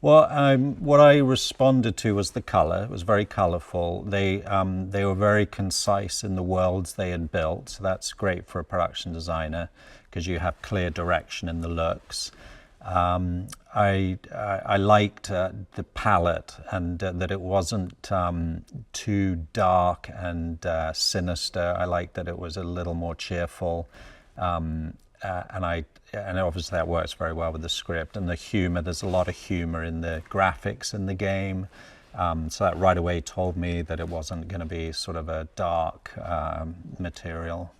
Well, what I responded to was the color. It was very colorful. They were very concise in the worlds they had built. So that's great for a production designer because you have clear direction in the looks. I liked the palette and that it wasn't too dark and sinister. I liked that it was a little more cheerful. And obviously that works very well with the script and the humor. There's a lot of humor in the graphics in the game, so that right away told me that it wasn't going to be sort of a dark material.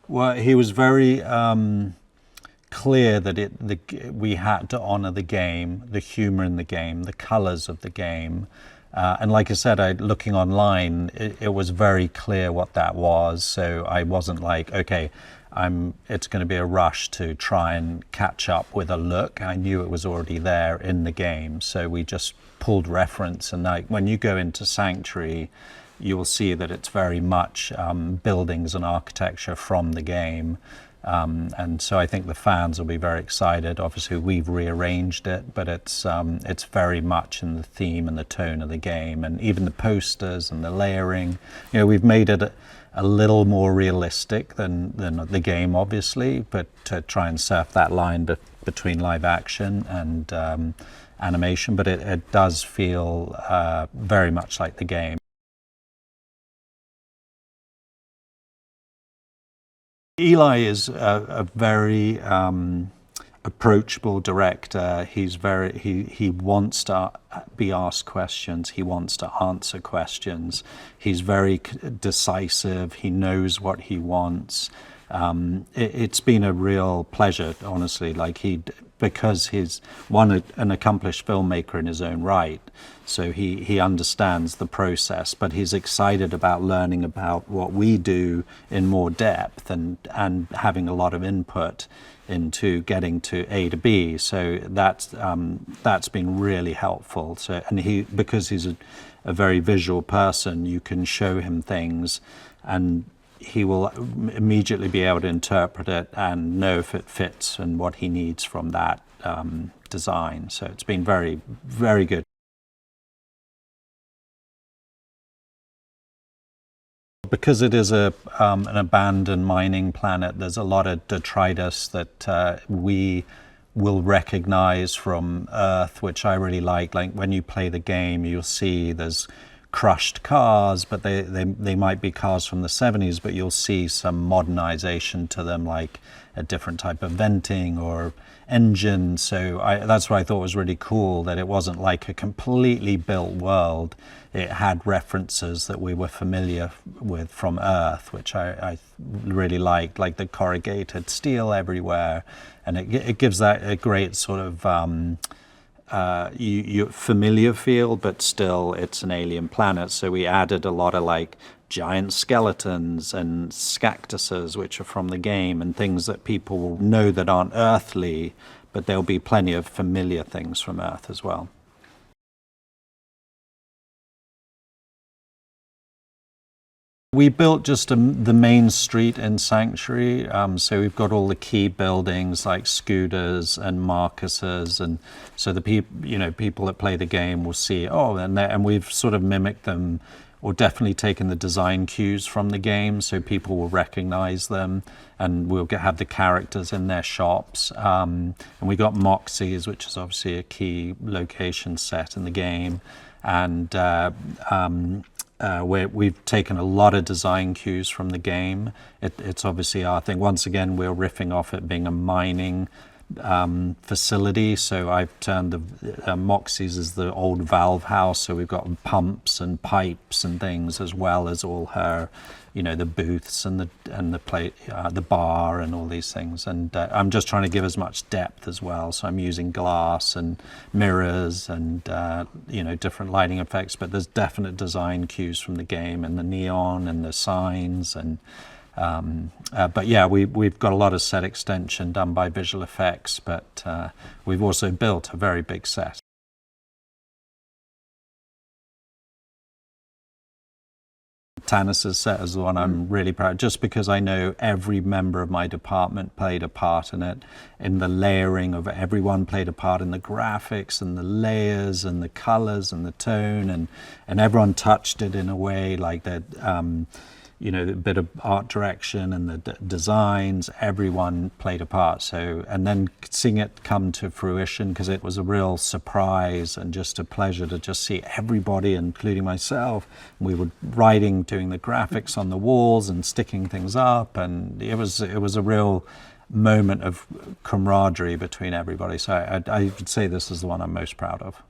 Well, he was very clear that we had to honor the game, the humor in the game, the colors of the game. And like I said, looking online, it was very clear what that was. So I wasn't like, okay, it's going to be a rush to try and catch up with a look. I knew it was already there in the game. So we just pulled reference. And like when you go into Sanctuary, you will see that it's very much buildings and architecture from the game. And so I think the fans will be very excited. Obviously, we've rearranged it, but it's very much in the theme and the tone of the game, and even the posters and the layering. You know, we've made it a little more realistic than the game, obviously, but to try and surf that line between live action and animation. But it does feel very much like the game. Eli is a very approachable director. He wants to be asked questions. He wants to answer questions. He's very decisive. He knows what he wants. It's been a real pleasure, honestly. Because he's an accomplished filmmaker in his own right, so he understands the process, but he's excited about learning about what we do in more depth and having a lot of input into getting to A to B. So that's been really helpful. So, and because he's a very visual person, you can show him things and he will immediately be able to interpret it and know if it fits and what he needs from that design. So it's been very, very good. Because it is an abandoned mining planet, there's a lot of detritus that we will recognize from Earth, which I really like. Like when you play the game, you'll see there's crushed cars, but they might be cars from the 70s, but you'll see some modernization to them, like a different type of venting or engine. So that's what I thought was really cool, that it wasn't like a completely built world. It had references that we were familiar with from Earth, which I really liked, like the corrugated steel everywhere. And it gives that a great sort of you familiar feel, but still it's an alien planet. So we added a lot of like giant skeletons and cactuses, which are from the game, and things that people will know that aren't earthly, but there'll be plenty of familiar things from Earth as well. We built just the main street in Sanctuary, so we've got all the key buildings like scooters and Marcuses, and so the people that play the game will see, oh, and we've sort of mimicked them, or definitely taken the design cues from the game, so people will recognize them, and we'll have the characters in their shops. And we got Moxie's, which is obviously a key location set in the game, and we've taken a lot of design cues from the game. It's obviously our thing. Once again, we're riffing off it being a mining facility. So I've turned the Moxie's as the old valve house. So we've got pumps and pipes and things, as well as all her, the booths and the bar and all these things. And I'm just trying to give as much depth as well. So I'm using glass and mirrors and different lighting effects. But there's definite design cues from the game, and the neon and the signs and. But yeah, we've got a lot of set extension done by visual effects, but we've also built a very big set. Tanis's set is the one I'm really proud, just because I know every member of my department played a part in it, in the layering of everyone played a part in the graphics and the layers and the colors and the tone, and everyone touched it in a way like that. A bit of art direction and the designs, everyone played a part. So, and then seeing it come to fruition, because it was a real surprise and just a pleasure to just see everybody, including myself. We were writing, doing the graphics on the walls and sticking things up, and it was a real moment of camaraderie between everybody. So I would say this is the one I'm most proud of.